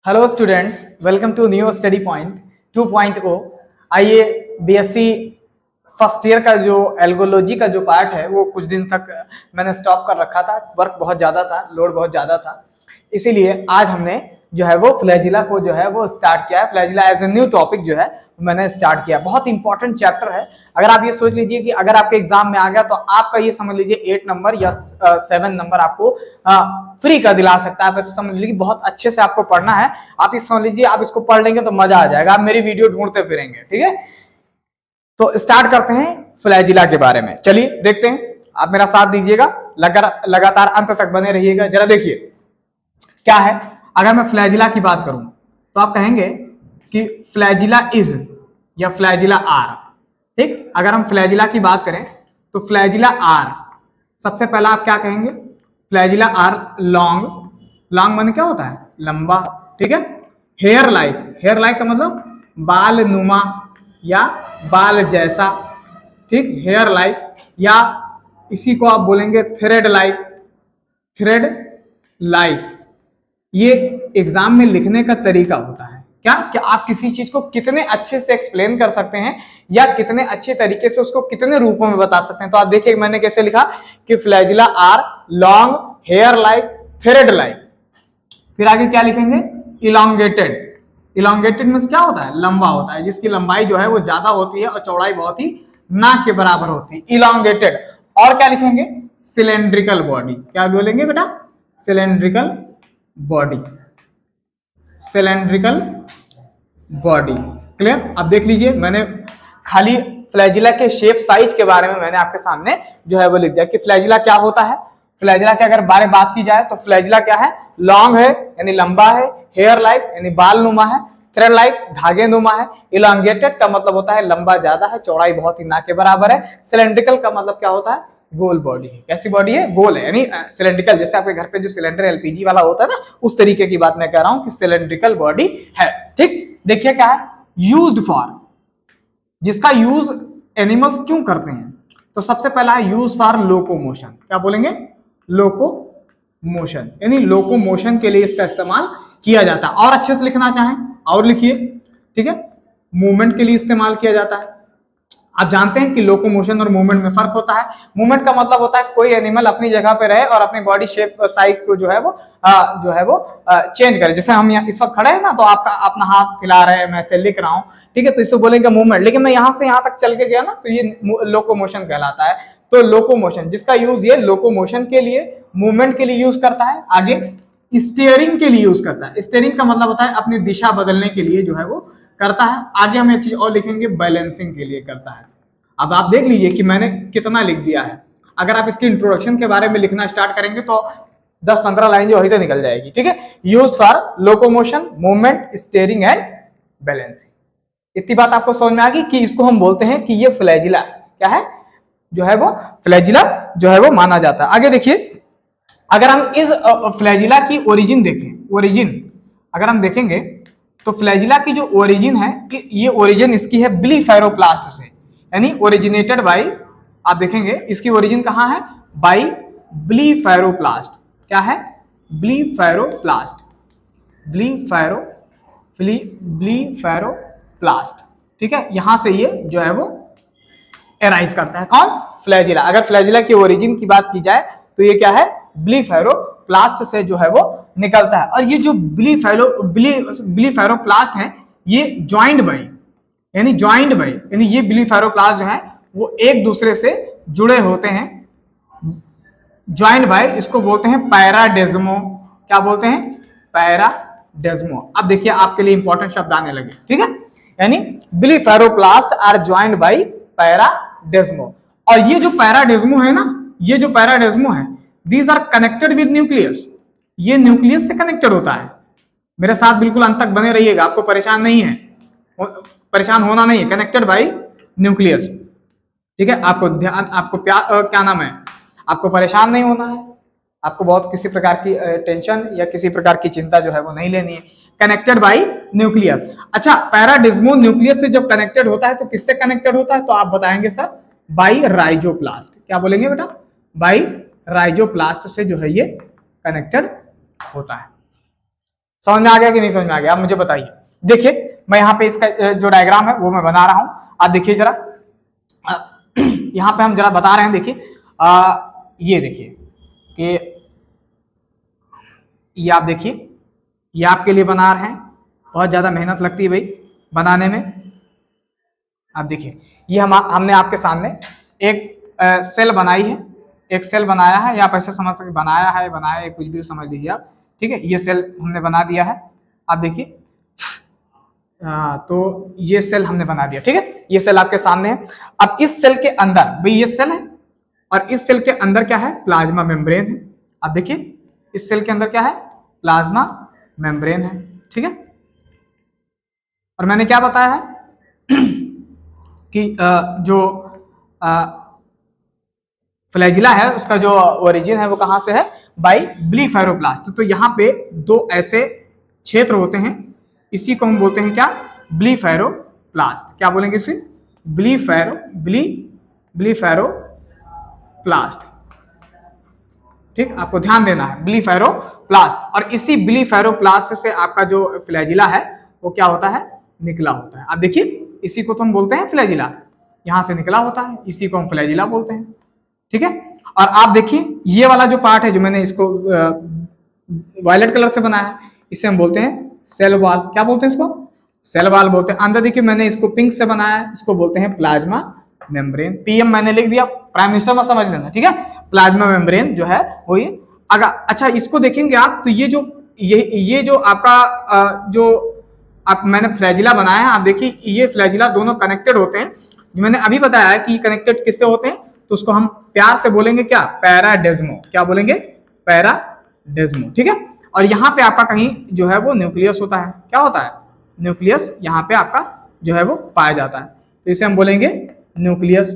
Hello students, welcome to new study point 2.0। आइए BSc first year का जो algology का जो पार्ट है वो कुछ दिन तक मैंने स्टॉप कर रखा था। वर्क बहुत ज़्यादा था, लोड बहुत ज़्यादा था, इसीलिए आज हमने जो है वो फ्लैजिला को जो है वो स्टार्ट किया है। Flagella as a new topic जो है मैंने स्टार्ट किया। बहुत इंपॉर्टेंट चैप्टर है। अगर आप ये सोच लीजिए कि अगर आपके एग्जाम में आ गया तो आपका ये समझ लीजिए 8 नंबर या 7 नंबर आपको फ्री का दिला सकता है। आप ऐसे समझ लीजिए बहुत अच्छे से आपको पढ़ना है। आप ये समझ लीजिए आप इसको पढ़ लेंगे तो मजा आ जाएगा, आप मेरी वीडियो ढूंढते फिरेंगे। ठीक है, तो स्टार्ट करते हैं फ्लैजिला के बारे में। चलिए देखते हैं, आप मेरा साथ दीजिएगा, लगातार अंत तक बने रहिएगा। जरा देखिए क्या है। अगर मैं फ्लैजिला की बात करूं तो आप कहेंगे कि फ्लैजिला इज या फ्लैजिला आर। ठीक, अगर हम फ्लैजिला की बात करें तो फ्लैजिला आर, सबसे पहला आप क्या कहेंगे? Flagella are long. लॉन्ग माने क्या होता है? लंबा। ठीक है। हेयर लाइक, हेयर लाइक का मतलब बाल नुमा या बाल जैसा। ठीक, हेयर लाइक, या इसी को आप बोलेंगे थ्रेड लाइक। थ्रेड लाइक ये एग्जाम में लिखने का तरीका होता है। क्या कि आप किसी चीज को कितने अच्छे से एक्सप्लेन कर सकते हैं या कितने अच्छे तरीके से उसको कितने रूपों में बता सकते हैं। तो आप देखिए मैंने कैसे लिखा कि flagella are long, hair like, thread like. फिर आगे क्या लिखेंगे? इलोंगेटेड। इलोंगेटेड मींस क्या होता है? लंबा होता है, जिसकी लंबाई जो है वो ज्यादा होती है और चौड़ाई बहुत ही ना के बराबर होती है। इलोंगेटेड। और क्या लिखेंगे? Cylindrical body. क्या बोलेंगे बेटा? Cylindrical body. Cylindrical body. Clear? अब देख लीजिए, मैंने खाली फ्लैजिला के शेप साइज के बारे में मैंने आपके सामने जो है वो लिख दिया कि फ्लैजिला क्या होता है। फ्लैजिला के अगर बारे बात की जाए तो फ्लैजिला क्या है? लॉन्ग है यानी लंबा है, हेयर लाइक यानी बाल नुमा है, थ्रेड लाइक धागे नुमा है, इलांगेटेड का मतलब होता है लंबा ज्यादा है, चौड़ाई बहुत ही ना के बराबर है, सिलेंड्रिकल का मतलब क्या होता है? गोल बॉडी है। कैसी बॉडी है? गोल है, यानी सिलेंड्रिकल। जैसे आपके घर पे जो सिलेंडर एलपीजी वाला होता है ना, उस तरीके की बात मैं कह रहा हूं कि सिलेंड्रिकल बॉडी है। ठीक, देखिए क्या है? यूज्ड फॉर, जिसका यूज एनिमल्स क्यों करते हैं? तो सबसे पहला है यूज फॉर लोकोमोशन। क्या बोलेंगे? लोकोमोशन, यानी लोकोमोशन के लिए इसका इस्तेमाल किया जाता है। और अच्छे से लिखना चाहें और लिखिए। ठीक है, मूवमेंट के लिए इस्तेमाल किया जाता है। आप जानते हैं कि लोकोमोशन और मूवमेंट में फर्क होता है। मूवमेंट का मतलब होता है कोई एनिमल अपनी जगह पे रहे और अपनी बॉडी शेप साइज को जो है वो चेंज करे। जैसे हम यहाँ इस वक्त खड़े हैं ना, तो आपका अपना हाथ हिला रहे हैं, मैं ऐसे लिख रहा हूँ। ठीक है, तो इसे बोलेंगे मूवमेंट। लेकिन मैं यहाँ से यहाँ तक चल के गया ना, तो ये लोकोमोशन कहलाता है। तो लोकोमोशन, जिसका यूज ये लोकोमोशन के लिए, मूवमेंट के लिए यूज करता है। आगे स्टीयरिंग के लिए यूज करता है। स्टीयरिंग का मतलब होता है अपनी दिशा बदलने के लिए जो है वो करता है। आगे हम एक चीज और लिखेंगे, बैलेंसिंग के लिए करता है। अब आप देख लीजिए कि मैंने कितना लिख दिया है। अगर आप इसकी इंट्रोडक्शन के बारे में लिखना स्टार्ट करेंगे तो 10-15 लाइन जो वहीं से निकल जाएगी। ठीक है, used for locomotion, movement, steering and balancing. इतनी बात आपको समझ में आ गई कि इसको हम बोलते हैं कि ये फ्लैजिला क्या है, जो है वो फ्लैजिला जो है वो माना जाता है। आगे देखिए, अगर हम इस फ्लैजिला की ओरिजिन देखें, ओरिजिन अगर हम देखेंगे तो फ्लैजिला की जो ओरिजिन है, कि ये ओरिजिन इसकी है ब्लीफेरोप्लास्ट से, यानी ओरिजिनेटेड बाई, आप देखेंगे इसकी ओरिजिन कहां है? बाई ब्लीफेरोप्लास्ट। क्या है? ब्लीफेरोप्लास्ट। ब्लीफेरोप्लास्ट। ठीक है, यहां से ये जो है वो एराइज करता है। कौन? फ्लैजिला। अगर फ्लैजिला की ओरिजिन की बात की जाए तो ये क्या है? ब्लीफेरोप्लास्ट से जो है वो निकलता है। और ये जो ब्लीफेरोप्लास्ट है, ये ज्वाइंट बाई, यानी ज्वाइंट बाई, यानी ये ब्लीफेरोप्लास्ट जो है वो एक दूसरे से जुड़े होते हैं। ज्वाइंट बाई, इसको बोलते हैं पैराडेज्मो। क्या बोलते हैं? पैराडेज्मो। अब देखिए आपके लिए इंपॉर्टेंट शब्द आने लगे। ठीक है, यानी ब्लीफेरोप्लास्ट आर ज्वाइंट बाई पैराडेज्मो। और ये जो पैराडेज्मो है ना, ये जो पैराडेज्मो है, these are connected with nucleus. ये न्यूक्लियस से कनेक्टेड होता है। मेरे साथ बिल्कुल अंत तक बने रहिएगा, आपको परेशान नहीं है, परेशान होना नहीं है। Connected by nucleus. ठीक है, आपको ध्यान, आपको क्या नाम है, आपको परेशान नहीं होना है, आपको बहुत किसी प्रकार की टेंशन या किसी प्रकार की चिंता जो है वो नहीं लेनी है। Connected by nucleus. अच्छा, पैराडिज्मो न्यूक्लियस से जब कनेक्टेड होता है तो किससे कनेक्टेड होता है? तो आप बताएंगे सर, बाई राइजोप्लास्ट। क्या बोलेंगे बेटा? बाई राइजोप्लास्ट से जो है ये कनेक्टेड होता है। समझ में आ गया कि नहीं समझ में आ गया? आप मुझे बताइए। देखिए मैं यहाँ पे इसका जो डायग्राम है वो मैं बना रहा हूं, आप देखिए जरा। यहाँ पे हम जरा बता रहे हैं, देखिए ये देखिए कि ये आप देखिए, ये आपके लिए बना रहे हैं, बहुत ज्यादा मेहनत लगती है भाई बनाने में। आप देखिए ये हमने आपके सामने एक सेल बनाई है, एक सेल बनाया है, या आप ऐसे समझ सकते बनाया है कुछ भी समझ लीजिए आप, ठीक है। ये सेल हमने बना दिया है, आप देखिए। तो ये सेल हमने बना दिया, ठीक है। ये सेल आपके सामने है। अब इस सेल के अंदर भाई ये सेल है, और इस सेल के अंदर क्या है? प्लाज्मा मेम्ब्रेन है। आप देखिए इस सेल के अंदर क्या है? प्लाज्मा मेम्ब्रेन है, ठीक है। और मैंने क्या बताया है कि जो फ्लैजिला है उसका जो ओरिजिन है वो कहां से है? बाई ब्लीफेरोप्लास्ट। तो यहाँ पे दो ऐसे क्षेत्र होते हैं, इसी को हम बोलते हैं क्या? ब्लीफेरोप्लास्ट। क्या बोलेंगे इसे? ब्लीफेरोप्लास्ट, ठीक। आपको ध्यान देना है, ब्लीफेरोप्लास्ट। और इसी ब्लीफेरोप्लास्ट से आपका जो फ्लैजिला है वो क्या होता है? निकला होता है। आप देखिए इसी को तो हम बोलते हैं फ्लैजिला, यहां से निकला होता है, इसी को हम फ्लैजिला बोलते हैं, ठीक है। और आप देखिए ये वाला जो पार्ट है जो मैंने इसको वायलेट कलर से बनाया है, इसे हम बोलते हैं सेल वॉल। क्या बोलते हैं इसको? सेल वॉल बोलते हैं। अंदर देखिए मैंने इसको पिंक से बनाया है, इसको बोलते हैं प्लाज्मा मेम्ब्रेन। पीएम मैंने लिख दिया, प्राइम मिनिस्टर में समझ लेना, ठीक है। प्लाज्मा मेम्ब्रेन जो है वो ये। अगर अच्छा इसको देखेंगे आप तो ये जो आपका जो आप मैंने फ्लैजिला बनाया है, आप देखिए ये फ्लैजिला दोनों कनेक्टेड होते हैं। मैंने अभी बताया कि कनेक्टेड किससे होते हैं, तो उसको हम प्यार से बोलेंगे क्या? पैराडेज्मो। क्या बोलेंगे? पैराडेज्मो, ठीक है। और यहाँ पे आपका कहीं जो है वो न्यूक्लियस होता है। क्या होता है? न्यूक्लियस यहाँ पे आपका जो है वो पाया जाता है, तो इसे हम बोलेंगे न्यूक्लियस,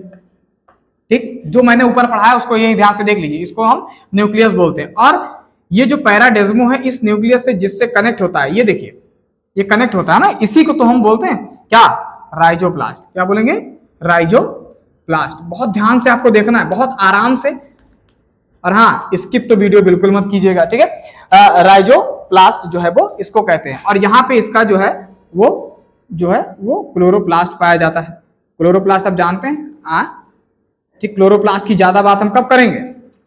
ठीक। जो मैंने ऊपर पढ़ा है उसको यही ध्यान से देख लीजिए, इसको हम न्यूक्लियस बोलते हैं। और ये जो पैराडेज्मो है इस न्यूक्लियस से जिससे कनेक्ट होता है, ये देखिए ये कनेक्ट होता है ना, इसी को तो हम बोलते हैं क्या? राइजोप्लास्ट। क्या बोलेंगे? राइजोप्लास्ट। बहुत ध्यान से आपको देखना है, बहुत आराम से। और हाँ स्किप तो वीडियो बिल्कुल मत कीजिएगा, ठीक है। राइजोप्लास्ट जो है वो इसको कहते हैं। और यहाँ पे इसका जो है वो क्लोरोप्लास्ट पाया जाता है। क्लोरोप्लास्ट आप जानते हैं, ठीक। क्लोरोप्लास्ट की ज्यादा बात हम कब करेंगे?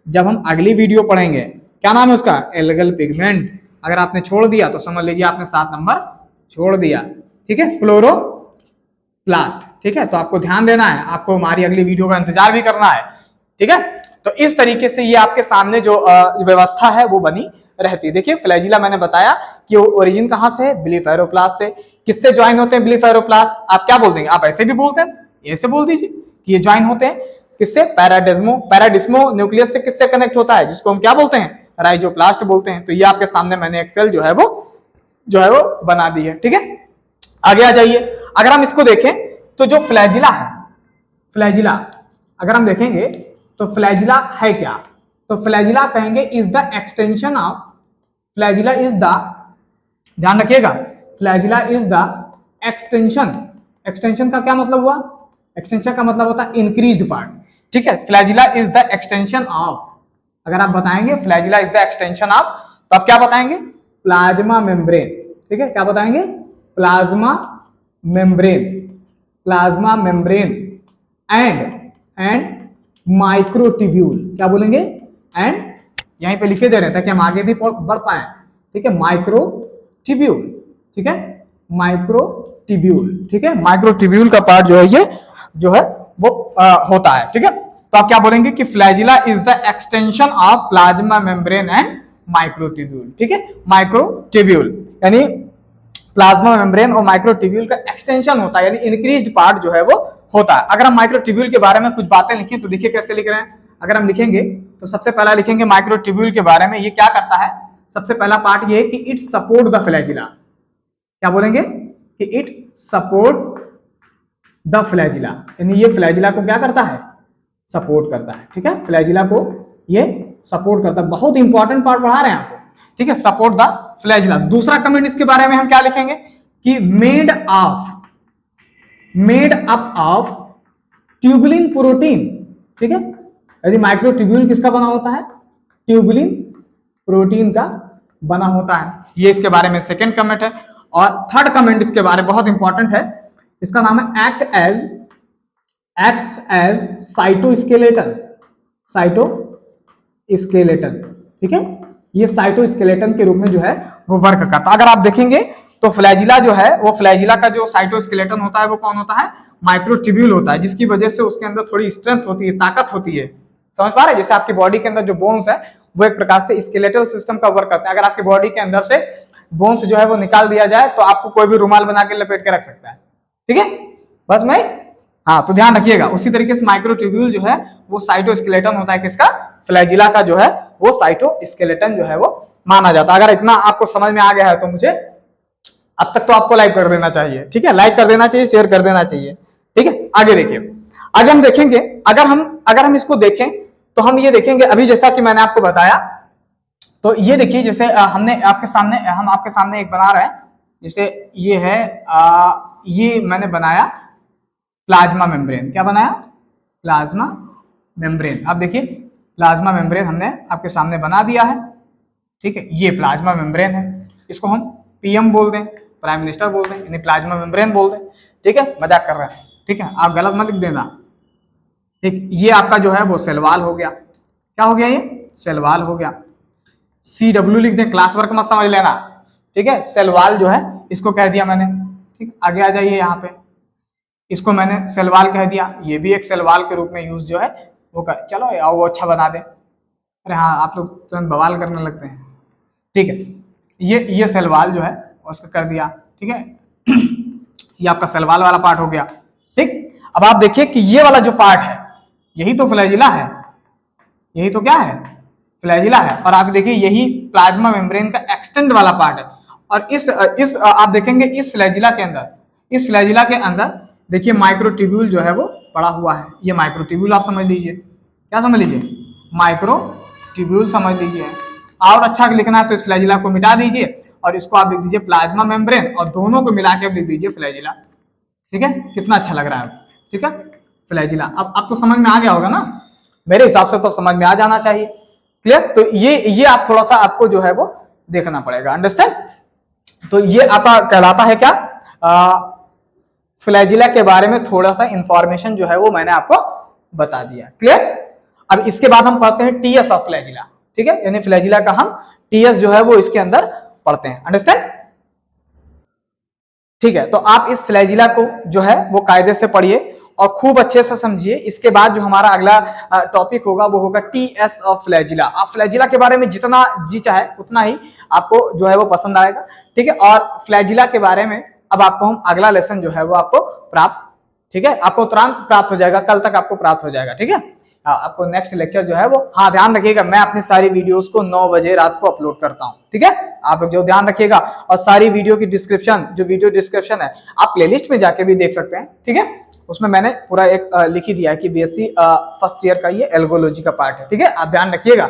जब हम अगली वीडियो पढ़ेंगे। क्या नाम है उसका? Algal pigment. अगर आपने छोड़ दिया तो समझ लीजिए आपने 7 नंबर छोड़ दिया, ठीक है। क्लोरोप्लास्ट, ठीक है। तो आपको ध्यान देना है, आपको हमारी अगली वीडियो का इंतजार भी करना है, ठीक है। तो इस तरीके से ये आपके सामने जो व्यवस्था है वो बनी रहती है। देखिए फ्लैजिला मैंने बताया कि ओरिजिन कहां से है? ब्लीफेरोप्लास्ट से। किससे ज्वाइन होते हैं ब्लीफेरोप्लास्ट? आप क्या बोल देंगे? आप ऐसे भी बोलते हैं, ऐसे बोल दीजिए कि ये ज्वाइन होते हैं किससे? पैराडिस्मो न्यूक्लियस से किससे कनेक्ट होता है? जिसको हम क्या बोलते हैं? राइजोप्लास्ट बोलते हैं। तो ये आपके सामने मैंने एक सेल जो है वो बना दी है, ठीक है। आगे आ जाइए। अगर हम इसको देखें तो जो फ्लैजिला है, फ्लैजिला अगर हम देखेंगे तो फ्लैजिला है क्या? तो फ्लैजिला कहेंगे is the extension of, flagella is the, ध्यान रखिएगा, flagella is the extension. Extension का क्या मतलब हुआ? एक्सटेंशन का मतलब होता है इंक्रीज्ड पार्ट, ठीक है। Flagella is the extension of, अगर आप बताएंगे flagella is the extension of, तो आप क्या बताएंगे? प्लाज्मा मेम्ब्रेन, ठीक है। क्या बताएंगे? Plasma membrane, plasma membrane and microtubule. क्या बोलेंगे? एंड, यहीं पे लिखे दे रहे हैं ताकि हम आगे भी बढ़ पाए, ठीक है। माइक्रोट्यूब्यूल, ठीक है, माइक्रोट्यूब्यूल, ठीक है। माइक्रोट्यूब्यूल का पार्ट जो है ये जो है वो होता है, ठीक है। तो आप क्या बोलेंगे कि flagella is the extension of plasma membrane and microtubule, ठीक है। माइक्रोट्यूब्यूल यानी प्लाज्मा मेम्ब्रेन और माइक्रोट्यूब्यूल का एक्सटेंशन होता है, यानी इंक्रीज्ड पार्ट जो है वो होता है। अगर हम माइक्रोट्यूब्यूल के बारे में कुछ बातें लिखें तो देखिए कैसे लिख रहे हैं। अगर हम लिखेंगे तो सबसे पहला लिखेंगे माइक्रोट्यूब्यूल के बारे में, ये क्या करता है? सबसे पहला पार्ट ये है कि इट सपोर्ट द फ्लैजिला। क्या बोलेंगे? कि इट सपोर्ट द फ्लैजिला, यानी ये फ्लैजिला को क्या करता है? सपोर्ट करता है, ठीक है। फ्लैजिला को ये सपोर्ट करता है। बहुत इंपॉर्टेंट पार्ट पढ़ा रहे हैं आपको, ठीक है। Support the flagella. दूसरा कमेंट इसके बारे में हम क्या लिखेंगे कि made up of tubulin protein, ठीक है। यदि माइक्रोट्यूब्यूल किसका बना होता है? ट्यूबुलिन प्रोटीन का बना होता है। ये इसके बारे में सेकंड कमेंट है। और थर्ड कमेंट इसके बारे में बहुत इंपॉर्टेंट है, इसका नाम है एक्ट्स एज साइटोस्केलेटन। साइटोस्केलेटन, ठीक है, ये साइटोस्केलेटन के रूप में जो है वो वर्क करता है। अगर आप देखेंगे तो फ्लैजिला जो है वो फ्लैजिला का जो साइटोस्केलेटन होता है वो कौन होता है, माइक्रोट्यूब्यूल होता है, जिसकी वजह से उसके अंदर थोड़ी स्ट्रेंथ होती है, ताकत होती है। समझ पा रहे हैं? जैसे आपकी बॉडी के अंदर जो बोन्स है वो एक प्रकार से स्केलेटल सिस्टम का वर्क करते हैं। अगर आपकी बॉडी के अंदर से बोन्स जो है वो निकाल दिया जाए तो आपको कोई भी रुमाल बना के लपेट के रख सकता है, ठीक है, बस मैं, हाँ, तो ध्यान रखिएगा। उसी तरीके से माइक्रोट्यूब्यूल जो है वो साइटोस्केलेटन होता है किसका, फ्लैजिला का जो है वो साइटोस्केलेटन जो है वो माना जाता है। अगर इतना आपको समझ में आ गया है तो मुझे अब तक तो आपको लाइक कर देना चाहिए, ठीक है, लाइक कर देना चाहिए, शेयर कर देना चाहिए, ठीक है। आगे देखिए, आगे हम देखेंगे, अगर हम इसको देखें तो हम ये देखेंगे, अभी जैसा कि मैंने आपको बताया, तो ये देखिए जैसे हम आपके सामने एक बना रहे हैं, जैसे ये है ये मैंने बनाया प्लाज्मा मेम्ब्रेन। क्या बनाया? Plasma membrane. अब देखिए प्लाज्मा मेम्ब्रेन हमने आपके सामने बना दिया है, ठीक है, ये प्लाज्मा मेम्ब्रेन है। इसको हम पीएम बोल दें, प्राइम मिनिस्टर बोल दें, यानी प्लाज्मा मेम्ब्रेन बोल दें, ठीक है, मजाक कर रहे हैं, ठीक है, आप गलत मत लिख देना, ठीक। ये आपका जो है वो सेल वॉल हो गया। क्या हो गया? ये सेल वॉल हो गया। CW लिख दें, क्लास वर्क मत समझ लेना, ठीक है। सेल वॉल जो है इसको कह दिया मैंने, ठीक। आगे आ जाइए, यहाँ पे इसको मैंने सेल वॉल कह दिया, ये भी एक सेल वॉल के रूप में यूज जो है वो कर, चलो वो अच्छा बना दे। अरे हाँ, आप लोग तुरंत बवाल करने लगते हैं, ठीक है। ये सेल वॉल जो है उसको कर दिया, ठीक है। ये आपका सेल वॉल वाला पार्ट हो गया, ठीक। अब आप देखिए कि ये वाला जो पार्ट है यही तो फ्लैजिला है, यही तो क्या है, फ्लैजिला है। और आप देखिए यही प्लाज्मा मेम्ब्रेन का एक्सटेंड वाला पार्ट है। और इस आप देखेंगे इस फ्लैजिला के अंदर देखिए माइक्रोट्यूब्यूल जो है वो पड़ा हुआ है। ये माइक्रोट्यूब्यूल आप समझ लीजिए, क्या समझ लीजिए, माइक्रोट्यूब्यूल समझ लीजिए। और अच्छा लिखना है तो इस फ्लैजिला को मिटा दीजिए और इसको आप लिख दीजिए प्लाज्मा मेम्ब्रेन, और दोनों को मिला के आप लिख दीजिए फ्लैजिला, ठीक है। कितना अच्छा लग रहा है, ठीक है, फ्लैजिला। अब तो समझ में आ गया होगा ना, मेरे हिसाब से तो समझ में आ जाना चाहिए, क्लियर। तो ये आप थोड़ा सा आपको जो है वो देखना पड़ेगा, अंडरस्टैंड। तो ये आपका कहलाता है क्या, फ्लैजिला के बारे में थोड़ा सा इंफॉर्मेशन जो है वो मैंने आपको बता दिया, क्लियर। अब इसके बाद हम पढ़ते हैं टीएस ऑफ फ्लैजिला, ठीक है, यानी फ्लैजिला का हम टीएस जो है वो इसके अंदर पढ़ते हैं, अंडरस्टैंड, ठीक है। तो आप इस फ्लैजिला को जो है वो कायदे से पढ़िए और खूब अच्छे से समझिए। इसके बाद जो हमारा अगला टॉपिक होगा वो होगा टीएस ऑफ फ्लैजिला। आप फ्लैजिला के बारे में जितना जी चाहे उतना ही आपको जो है वो पसंद आएगा, ठीक है। और फ्लैजिला के बारे में अब आपको हम अगला लेसन जो है वो आपको प्राप्त, ठीक है, आपको तुरंत प्राप्त हो जाएगा, कल तक आपको प्राप्त हो जाएगा, ठीक है। आपको नेक्स्ट लेक्चर जो है वो, हाँ ध्यान रखिएगा, मैं अपनी सारी वीडियोस को 9 बजे रात को अपलोड करता हूँ, ठीक है, आप लोग जो ध्यान रखिएगा। और सारी वीडियो की डिस्क्रिप्शन, जो वीडियो डिस्क्रिप्शन है, आप प्लेलिस्ट में जाके भी देख सकते हैं, ठीक है। उसमें मैंने पूरा एक लिख ही दिया है कि बीएससी फर्स्ट ईयर का ये एल्गोलॉजी का पार्ट है, ठीक है, आप ध्यान रखिएगा,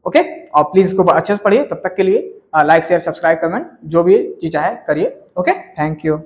ओके। और प्लीज इसको अच्छे से पढ़िए। तब तक के लिए लाइक शेयर सब्सक्राइब कमेंट जो भी चीज चाहे करिए, ओके, थैंक यू।